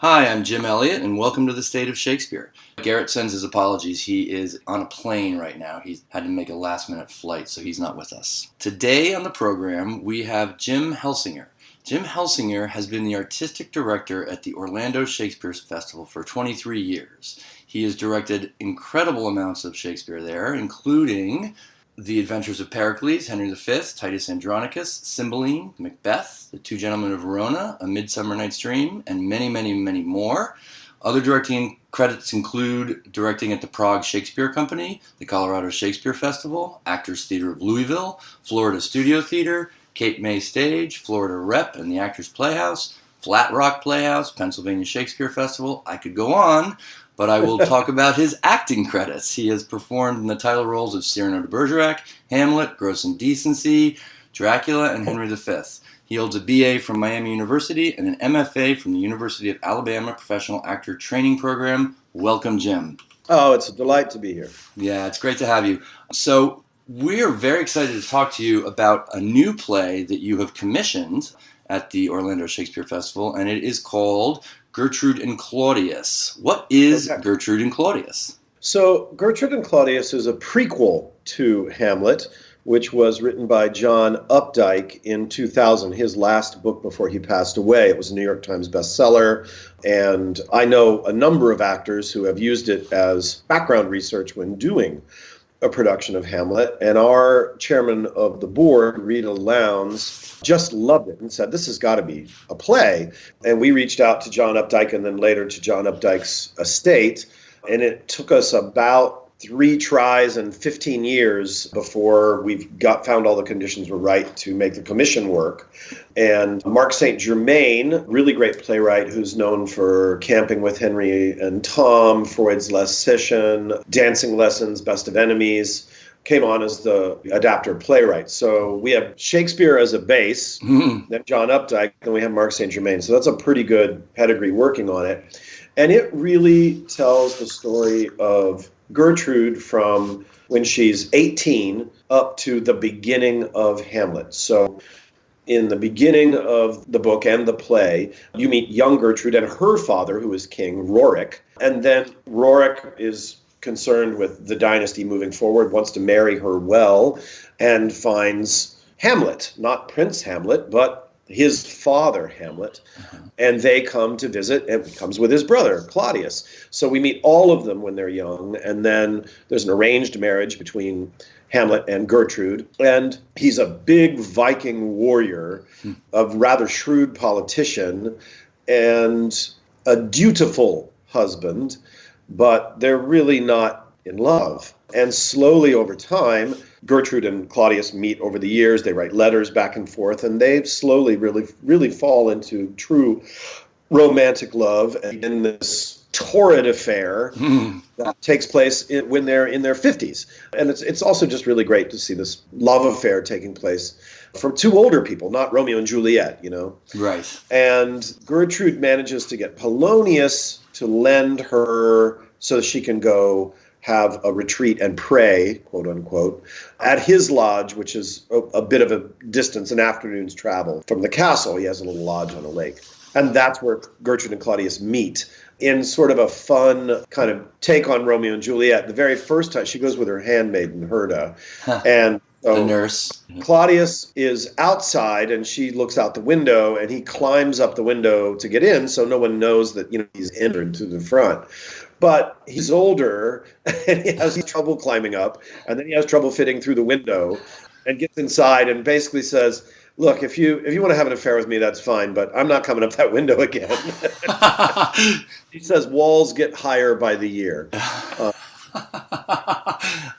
Hi, I'm Jim Elliott, and welcome to the State of Shakespeare. Garrett sends his apologies. He is on a plane right now. He's had to make a last-minute flight, so he's not with us. Today on the program, we have Jim Helsinger. Jim Helsinger has been the artistic director at the Orlando Shakespeare Festival for 23 years. He has directed incredible amounts of Shakespeare there, including The Adventures of Pericles, Henry V, Titus Andronicus, Cymbeline, Macbeth, The Two Gentlemen of Verona, A Midsummer Night's Dream, and many, many, many more. Other directing credits include directing at the Prague Shakespeare Company, the Colorado Shakespeare Festival, Actors Theater of Louisville, Florida Studio Theater, Cape May Stage, Florida Rep and the Actors Playhouse, Flat Rock Playhouse, Pennsylvania Shakespeare Festival. I could go on, but I will talk about his acting credits. He has performed in the title roles of Cyrano de Bergerac, Hamlet, Gross Indecency, Dracula, and Henry V. He holds a BA from Miami University and an MFA from the University of Alabama Professional Actor Training Program. Welcome, Jim. Oh, it's a delight to be here. Yeah, it's great to have you. So we're very excited to talk to you about a new play that you have commissioned at the Orlando Shakespeare Festival, and it is called Gertrude and Claudius. What is Gertrude and Claudius? So Gertrude and Claudius is a prequel to Hamlet, which was written by John Updike in 2000, his last book before he passed away. It was a New York Times bestseller, and I know a number of actors who have used it as background research when doing a production of Hamlet, and our chairman of the board, Rita Lowndes, just loved it and said, this has got to be a play. And we reached out to John Updike and then later to John Updike's estate, and it took us about 3 tries and 15 years before we found all the conditions were right to make the commission work. And Mark St. Germain, really great playwright who's known for Camping with Henry and Tom, Freud's Last Session, Dancing Lessons, Best of Enemies, came on as the adapter playwright. So we have Shakespeare as a base, then John Updike, then we have Mark St. Germain. So that's a pretty good pedigree working on it. And it really tells the story of Gertrude from when she's 18 up to the beginning of Hamlet. So in the beginning of the book and the play, you meet young Gertrude and her father, who is King Rorik. And then Rorik is concerned with the dynasty moving forward, wants to marry her well, and finds Hamlet, not Prince Hamlet, but his father, Hamlet, and they come to visit, and he comes with his brother, Claudius. So we meet all of them when they're young, and then there's an arranged marriage between Hamlet and Gertrude, and he's a big Viking warrior, a rather shrewd politician, and a dutiful husband, but they're really not in love. And slowly over time, Gertrude and Claudius meet over the years. They write letters back and forth, and they slowly really fall into true romantic love and in this torrid affair that takes place when they're in their 50s. And it's also just really great to see this love affair taking place from 2 older people, not Romeo and Juliet, you know. Right. And Gertrude manages to get Polonius to lend her so that she can go have a retreat and pray, quote unquote, at his lodge, which is a bit of a distance, an afternoon's travel from the castle. He has a little lodge on a lake. And that's where Gertrude and Claudius meet in sort of a fun kind of take on Romeo and Juliet. The very first time she goes with her handmaiden, Herda. And so the nurse. Claudius is outside and she looks out the window and he climbs up the window to get in so no one knows that, he's entered to the front. But he's older and he has trouble climbing up, and then he has trouble fitting through the window and gets inside and basically says, look, if you want to have an affair with me, that's fine, but I'm not coming up that window again. He says walls get higher by the year.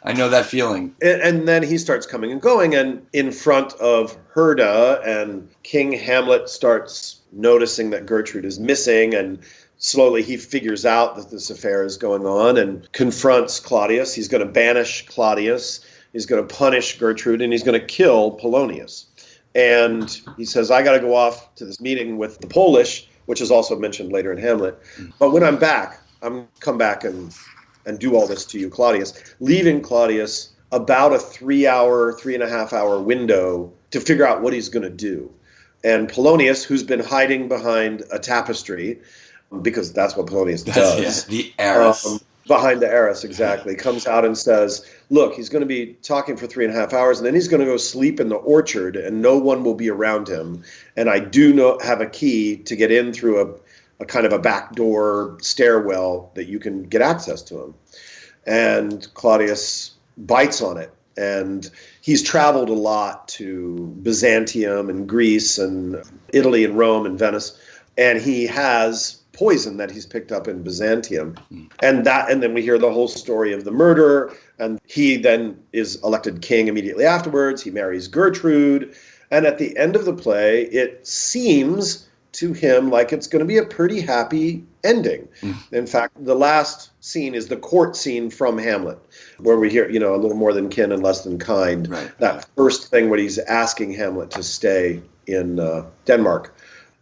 I know that feeling. And then he starts coming and going, and in front of Herda, and King Hamlet starts noticing that Gertrude is missing, and slowly he figures out that this affair is going on and confronts Claudius. He's going to banish Claudius. He's going to punish Gertrude, and he's going to kill Polonius. And he says, I got to go off to this meeting with the Polish, which is also mentioned later in Hamlet. But when I'm back, I'm going to come back and do all this to you, Claudius, leaving Claudius about a 3.5 hour window to figure out what he's going to do. And Polonius, who's been hiding behind a tapestry, because that's what Polonius does. The heiress. Behind the arras, exactly. Comes out and says, look, he's going to be talking for 3.5 hours, and then he's going to go sleep in the orchard, and no one will be around him. And I do have a key to get in through a kind of a backdoor stairwell that you can get access to him. And Claudius bites on it. And he's traveled a lot to Byzantium and Greece and Italy and Rome and Venice. And he has poison that he's picked up in Byzantium. And then we hear the whole story of the murder, and he then is elected king immediately afterwards. He marries Gertrude, and at the end of the play, it seems to him like it's going to be a pretty happy ending. In fact, the last scene is the court scene from Hamlet, where we hear, a little more than kin and less than kind. Right. That first thing when he's asking Hamlet to stay in Denmark.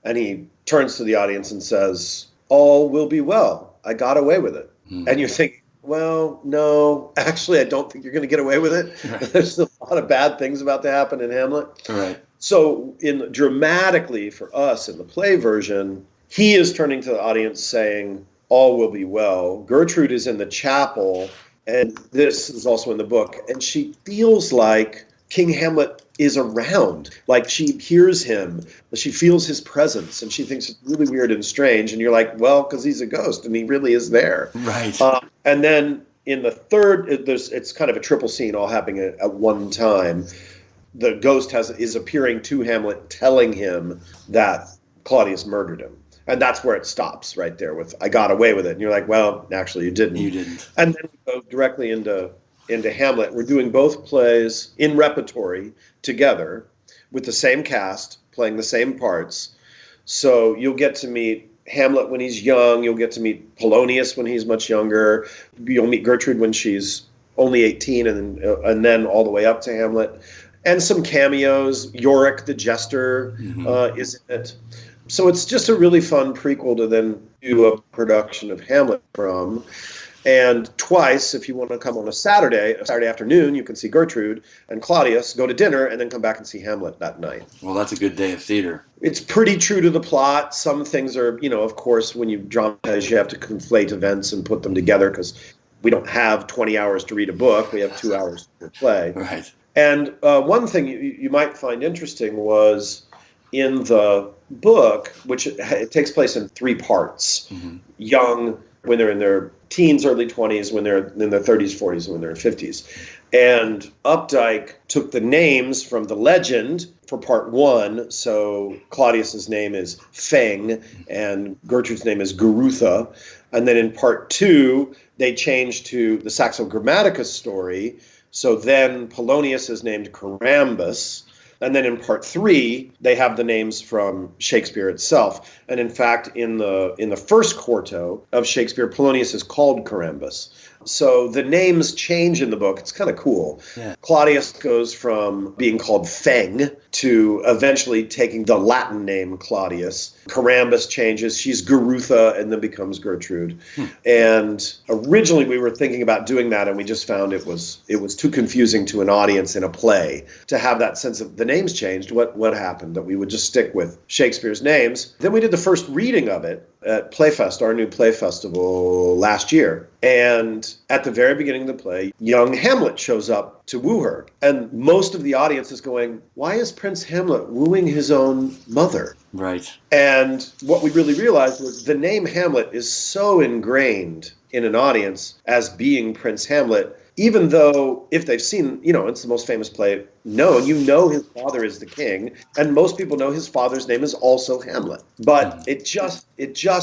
And he turns to the audience and says, all will be well. I got away with it. And you think, well, no, actually, I don't think you're going to get away with it. Right. There's a lot of bad things about to happen in Hamlet. Right. So dramatically for us in the play version, he is turning to the audience saying, all will be well. Gertrude is in the chapel, and this is also in the book, and she feels like King Hamlet is around. Like she hears him, she feels his presence, and she thinks it's really weird and strange. And you're like, well, because he's a ghost, and he really is there. Right. And then in the third, it's kind of a triple scene all happening at one time. The ghost is appearing to Hamlet, telling him that Claudius murdered him. And that's where it stops right there with, I got away with it. And you're like, well, actually, you didn't. You didn't. And then we go directly into Hamlet. We're doing both plays in repertory together with the same cast, playing the same parts. So you'll get to meet Hamlet when he's young. You'll get to meet Polonius when he's much younger. You'll meet Gertrude when she's only 18, and then all the way up to Hamlet. And some cameos. Yorick the jester is in it. So it's just a really fun prequel to then do a production of Hamlet from. And twice, if you want to come on a Saturday afternoon, you can see Gertrude and Claudius, go to dinner, and then come back and see Hamlet that night. Well, that's a good day of theater. It's pretty true to the plot. Some things are, of course, when you dramatize, you have to conflate events and put them together because we don't have 20 hours to read a book. We have 2 hours to play. Right. And one thing you might find interesting was in the book, which it takes place in 3 parts. Young, when they're in their teens, early 20s, when they're in their 30s, 40s, and when they're in 50s. And Updike took the names from the legend for part 1. So Claudius's name is Feng, and Gertrude's name is Gerutha. And then in part 2, they changed to the Saxo Grammaticus story. So then Polonius is named Carambus. And then in part 3, they have the names from Shakespeare itself. And in fact, in the first quarto of Shakespeare, Polonius is called Carambus. So the names change in the book. It's kind of cool. Yeah. Claudius goes from being called Feng to eventually taking the Latin name Claudius. Carambus changes. She's Gerutha and then becomes Gertrude. And originally we were thinking about doing that, and we just found it was too confusing to an audience in a play to have that sense of the names changed. What happened? That we would just stick with Shakespeare's names. Then we did the first reading of it at Playfest, our new play festival last year. And at the very beginning of the play, young Hamlet shows up to woo her. And most of the audience is going, why is Prince Hamlet wooing his own mother? Right. And what we really realized was the name Hamlet is so ingrained in an audience as being Prince Hamlet, even though if they've seen, it's the most famous play known, his father is the king, and most people know his father's name is also Hamlet. But it just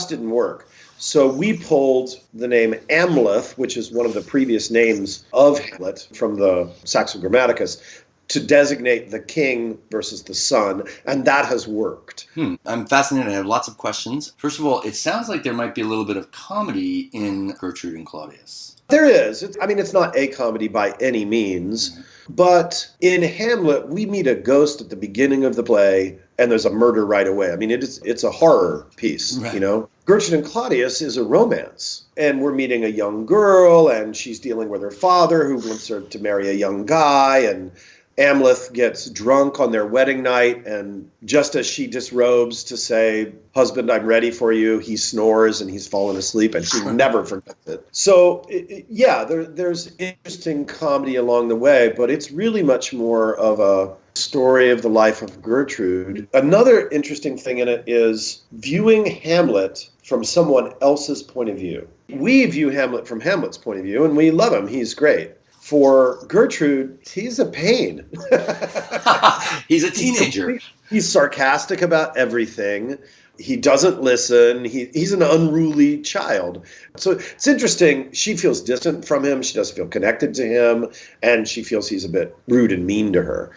didn't work. So we pulled the name Amleth, which is one of the previous names of Hamlet from the Saxo Grammaticus, to designate the king versus the son, and that has worked. I'm fascinated. I have lots of questions. First of all, it sounds like there might be a little bit of comedy in Gertrude and Claudius. There is. It's not a comedy by any means, but in Hamlet, we meet a ghost at the beginning of the play, and there's a murder right away. It's a horror piece, right. Gertrude and Claudius is a romance, and we're meeting a young girl, and she's dealing with her father who wants her to marry a young guy, and Amleth gets drunk on their wedding night, and just as she disrobes to say, "Husband, I'm ready for you," he snores and he's fallen asleep, and she never forgets it. So, there's interesting comedy along the way, but it's really much more of a story of the life of Gertrude. Another interesting thing in it is viewing Hamlet from someone else's point of view. We view Hamlet from Hamlet's point of view, and we love him. He's great. For Gertrude, he's a pain. He's a teenager. He's sarcastic about everything. He doesn't listen. He's an unruly child. So it's interesting. She feels distant from him. She doesn't feel connected to him. And she feels he's a bit rude and mean to her.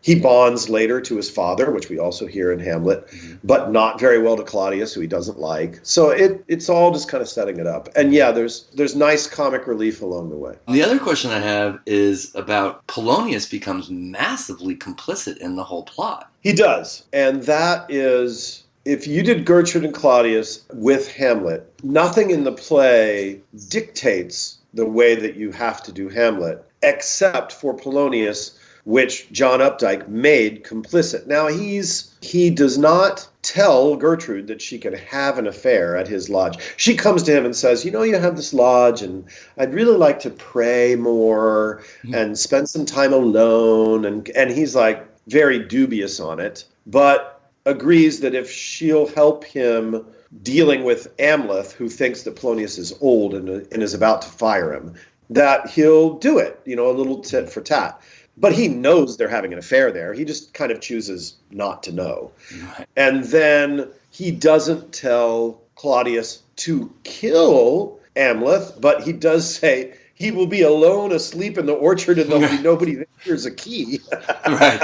He bonds later to his father, which we also hear in Hamlet, but not very well to Claudius, who he doesn't like. So it's all just kind of setting it up. And yeah, there's nice comic relief along the way. The other question I have is about Polonius becomes massively complicit in the whole plot. He does. And that is, if you did Gertrude and Claudius with Hamlet, nothing in the play dictates the way that you have to do Hamlet, except for Polonius, which John Updike made complicit. Now, he does not tell Gertrude that she can have an affair at his lodge. She comes to him and says, you have this lodge, and I'd really like to pray more and spend some time alone. And he's like very dubious on it, but agrees that if she'll help him dealing with Amleth, who thinks that Polonius is old and is about to fire him, that he'll do it, a little tit for tat. But he knows they're having an affair there. He just kind of chooses not to know. Right. And then he doesn't tell Claudius to kill Amleth, but he does say he will be alone asleep in the orchard and there'll be nobody there. Here's a key. Right.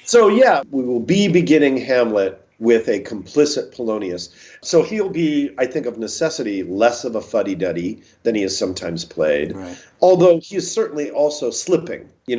So, yeah, we will be beginning Hamlet with a complicit Polonius. So he'll be, I think, of necessity, less of a fuddy-duddy than he is sometimes played. Right. Although he is certainly also slipping. He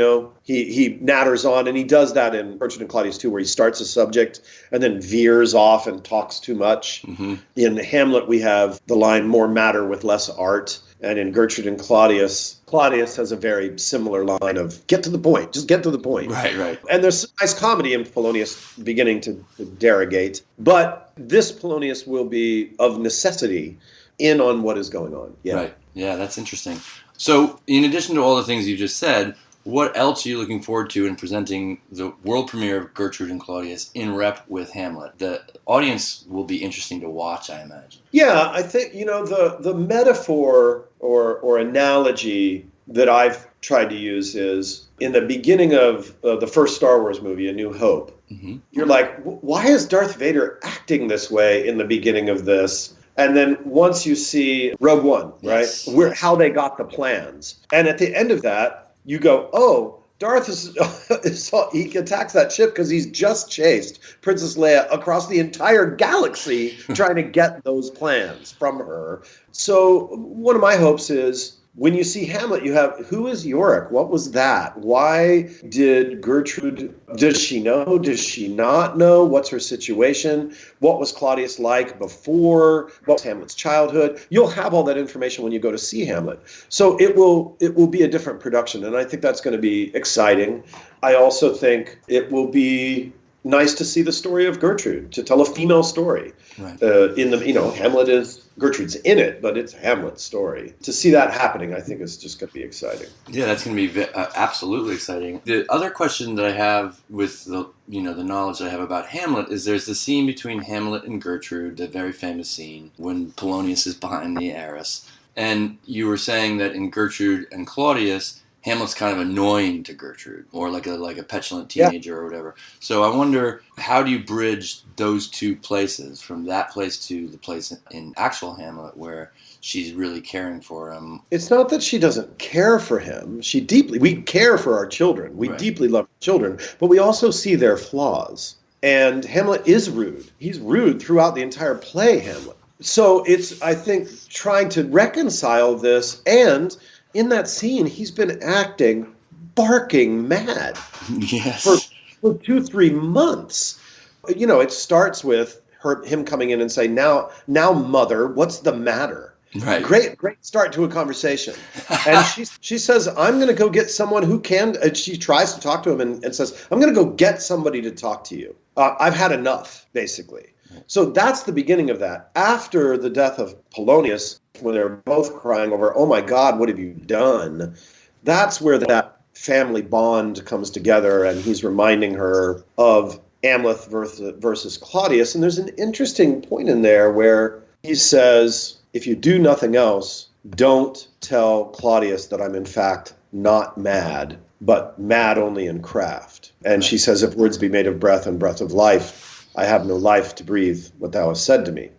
natters on, and he does that in Gertrude and Claudius too, where he starts a subject and then veers off and talks too much. Mm-hmm. In Hamlet, we have the line, more matter with less art. And in Gertrude and Claudius has a very similar line of, get to the point, just get to the point. Right. And there's some nice comedy in Polonius beginning to derogate. But this Polonius will be, of necessity, in on what is going on. Yeah. Right. Yeah, that's interesting. So, in addition to all the things you just said, what else are you looking forward to in presenting the world premiere of Gertrude and Claudius in rep with Hamlet? The audience will be interesting to watch, I imagine. Yeah, I think, the metaphor or analogy that I've tried to use is in the beginning of the first Star Wars movie, A New Hope. Mm-hmm. You're like, why is Darth Vader acting this way in the beginning of this? And then once you see Rogue One, yes, right, how they got the plans. And at the end of that, you go, oh, Darth he attacks that ship because he's just chased Princess Leia across the entire galaxy trying to get those plans from her. So one of my hopes is when you see Hamlet, you have, who is Yorick? What was that? Why did Gertrude, does she know? Does she not know? What's her situation? What was Claudius like before? What was Hamlet's childhood? You'll have all that information when you go to see Hamlet. So it will be a different production, and I think that's going to be exciting. I also think it will be nice to see the story of Gertrude, to tell a female story. Right. Hamlet is, Gertrude's in it, but it's Hamlet's story. To see that happening, I think is just going to be exciting. Yeah, that's going to be absolutely exciting. The other question that I have with the knowledge that I have about Hamlet is there's the scene between Hamlet and Gertrude, the very famous scene when Polonius is behind the arras. And you were saying that in Gertrude and Claudius, Hamlet's kind of annoying to Gertrude, or like a petulant teenager or whatever. So I wonder, how do you bridge those two places, from that place to the place in actual Hamlet where she's really caring for him? It's not that she doesn't care for him. We care for our children. We deeply love children, but we also see their flaws. And Hamlet is rude. He's rude throughout the entire play, Hamlet. So it's, I think, trying to reconcile this, and in that scene, he's been acting barking mad for 2-3 months. It starts with him coming in and saying, now, mother, what's the matter? Right. Great start to a conversation. And she says, I'm going to go get someone who can, and she tries to talk to him and says, I'm going to go get somebody to talk to you. I've had enough, basically. So that's the beginning of that. After the death of Polonius, when they're both crying over, oh my God, what have you done? That's where that family bond comes together, and he's reminding her of Hamlet versus Claudius. And there's an interesting point in there where he says, if you do nothing else, don't tell Claudius that I'm in fact not mad, but mad only in craft. And she says, if words be made of breath and breath of life, I have no life to breathe what thou hast said to me.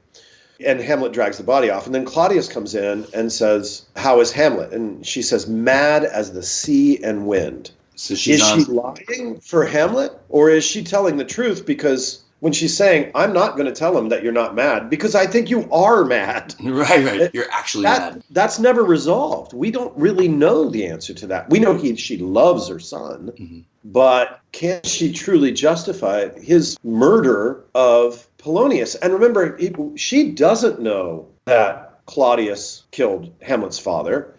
And Hamlet drags the body off. And then Claudius comes in and says, how is Hamlet? And she says, mad as the sea and wind. So is she lying for Hamlet? Or is she telling the truth? Because when she's saying, I'm not going to tell him that you're not mad, because I think you are mad. Right. You're actually mad. That's never resolved. We don't really know the answer to that. We know she loves her son, but can she truly justify his murder of Polonius? And remember, she doesn't know that Claudius killed Hamlet's father,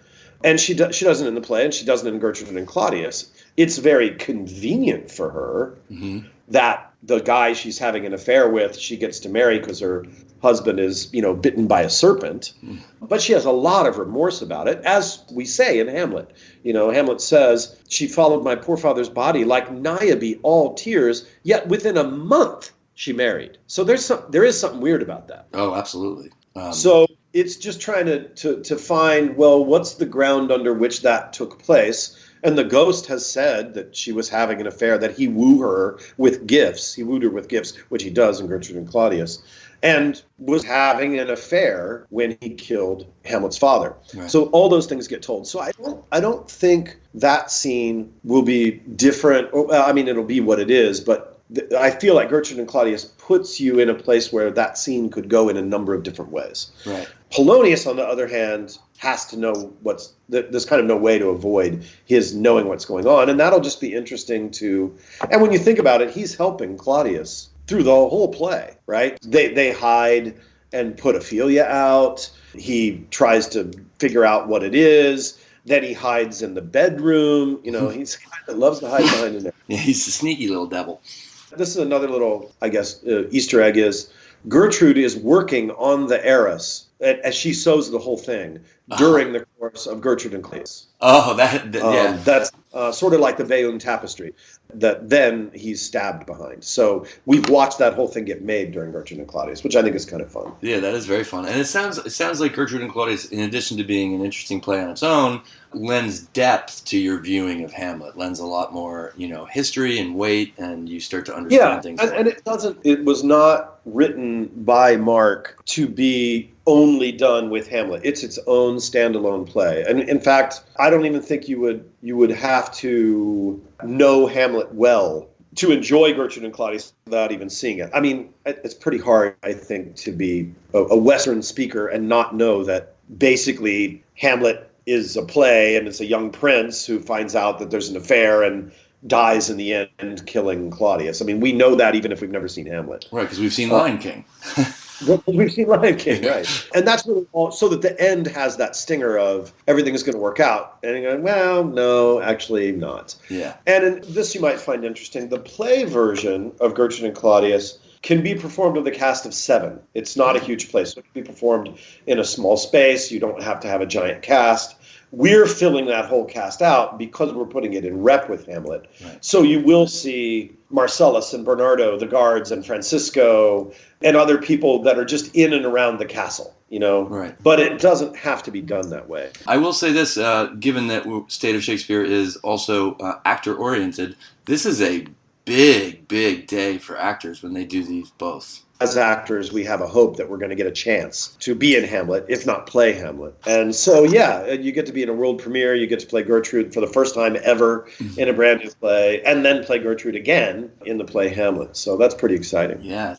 and she doesn't in the play, and she doesn't in Gertrude and Claudius. It's very convenient for her that the guy she's having an affair with, she gets to marry because her husband is, bitten by a serpent. But she has a lot of remorse about it, as we say in Hamlet. Hamlet says, she followed my poor father's body like Niobe, all tears, yet within a month she married. So there is something weird about that. Oh, absolutely. So it's just trying to find, well, what's the ground under which that took place? And the ghost has said that she was having an affair, that he wooed her with gifts. He wooed her with gifts, which he does in Gertrude and Claudius, and was having an affair when he killed Hamlet's father. Right. So all those things get told. So I don't think that scene will be different. I mean, it'll be what it is, but I feel like Gertrude and Claudius puts you in a place where that scene could go in a number of different ways. Right. Polonius, on the other hand, has to know there's kind of no way to avoid his knowing what's going on. And that'll just be interesting and when you think about it, he's helping Claudius through the whole play, right? They hide and put Ophelia out. He tries to figure out what it is. Then he hides in the bedroom. He's kind of loves to hide behind in there. Yeah, he's a sneaky little devil. This is another little, I guess, Easter egg is Gertrude is working on the arras as she sews the whole thing during the course of Gertrude and Claudius. Oh, yeah. That's sort of like the Bayeux tapestry that then he's stabbed behind. So we've watched that whole thing get made during Gertrude and Claudius, which I think is kind of fun. Yeah, that is very fun. And it sounds like Gertrude and Claudius, in addition to being an interesting play on its own, lends depth to your viewing of Hamlet, lends a lot more, history and weight, and you start to understand things. And it was not written by Mark to be only done with Hamlet. It's its own standalone play. And in fact, I don't even think you would have to know Hamlet well to enjoy Gertrude and Claudius without even seeing it. I mean, it's pretty hard, I think, to be a Western speaker and not know that basically Hamlet is a play and it's a young prince who finds out that there's an affair and dies in the end killing Claudius. I mean, we know that even if we've never seen Hamlet. Right, because we've seen Lion King. We've seen Lion King, right. And that's really so that the end has that stinger of everything is going to work out. And you're going, well, no, actually not. Yeah. And in this you might find interesting. The play version of Gertrude and Claudius can be performed with a cast of 7. It's not a huge play, so it can be performed in a small space. You don't have to have a giant cast. We're filling that whole cast out because we're putting it in rep with Hamlet. Right. So you will see Marcellus and Bernardo, the guards, and Francisco, and other people that are just in and around the castle, Right. But it doesn't have to be done that way. I will say this, given that State of Shakespeare is also actor-oriented, this is a big, big day for actors when they do these both. As actors, we have a hope that we're going to get a chance to be in Hamlet, if not play Hamlet. And so, you get to be in a world premiere. You get to play Gertrude for the first time ever in a brand new play, and then play Gertrude again in the play Hamlet. So that's pretty exciting. Yeah.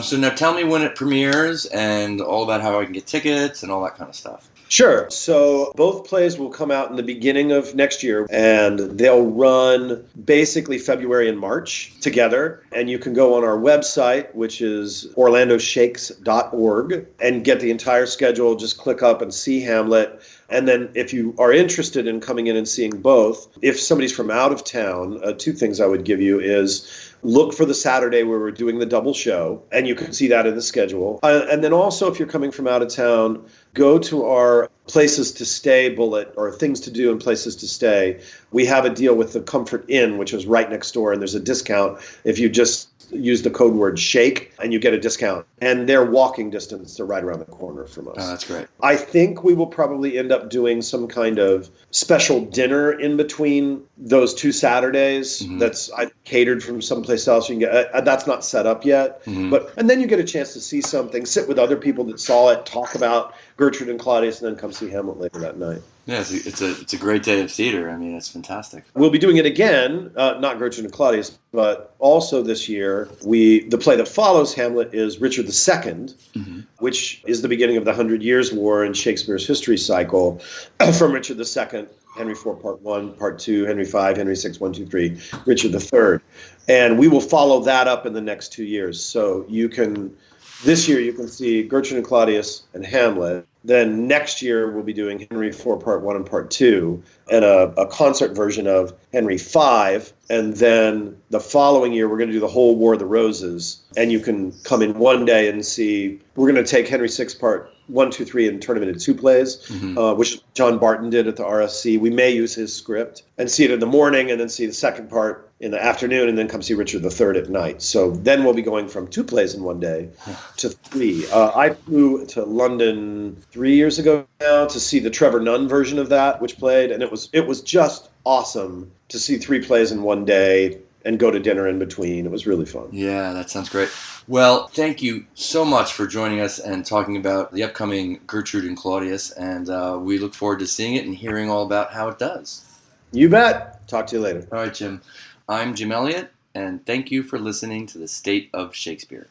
So now tell me when it premieres and all about how I can get tickets and all that kind of stuff. Sure. So both plays will come out in the beginning of next year, and they'll run basically February and March together. And you can go on our website, which is orlandoshakes.org, and get the entire schedule. Just click up and see Hamlet. And then if you are interested in coming in and seeing both, if somebody's from out of town, two things I would give you is look for the Saturday where we're doing the double show, and you can see that in the schedule. And then also, if you're coming from out of town, go to our places to stay bullet, or things to do and places to stay. We have a deal with the Comfort Inn, which is right next door, and there's a discount if you just use the code word SHAKE, and you get a discount. And they're walking distance. They're right around the corner from us. Oh, that's great. I think we will probably end up doing some kind of special dinner in between those two Saturdays. Mm-hmm. That's catered from someplace else. You can get that's not set up yet. Mm-hmm. And then you get a chance to see something, sit with other people that saw it, talk about Gertrude and Claudius, and then come see Hamlet later that night. Yeah, it's a great day of theater. I mean, it's fantastic. We'll be doing it again, not Gertrude and Claudius, but also this year, the play that follows Hamlet is Richard II, mm-hmm. which is the beginning of the 100 Years' War in Shakespeare's history cycle from Richard II, Henry IV, Part 1, Part 2, Henry V, Henry VI, 1, 2, 3, Richard III. And we will follow that up in the next 2 years. So this year you can see Gertrude and Claudius and Hamlet. Then next year we'll be doing Henry IV, Part 1 and Part 2, and a concert version of Henry V. And then the following year we're going to do the whole War of the Roses. And you can come in one day and see, we're going to take Henry VI Part 1, 2, 3 and turn them into two plays, mm-hmm. Which John Barton did at the RSC. We may use his script and see it in the morning and then see the second part in the afternoon and then come see Richard III at night. So then we'll be going from two plays in one day to three. I flew to London 3 years ago now to see the Trevor Nunn version of that, which played, and it was just awesome to see three plays in one day and go to dinner in between. It was really fun. Yeah, that sounds great. Well, thank you so much for joining us and talking about the upcoming Gertrude and Claudius, and we look forward to seeing it and hearing all about how it does. You bet. Talk to you later. All right, Jim. I'm Jim Elliott, and thank you for listening to The State of Shakespeare.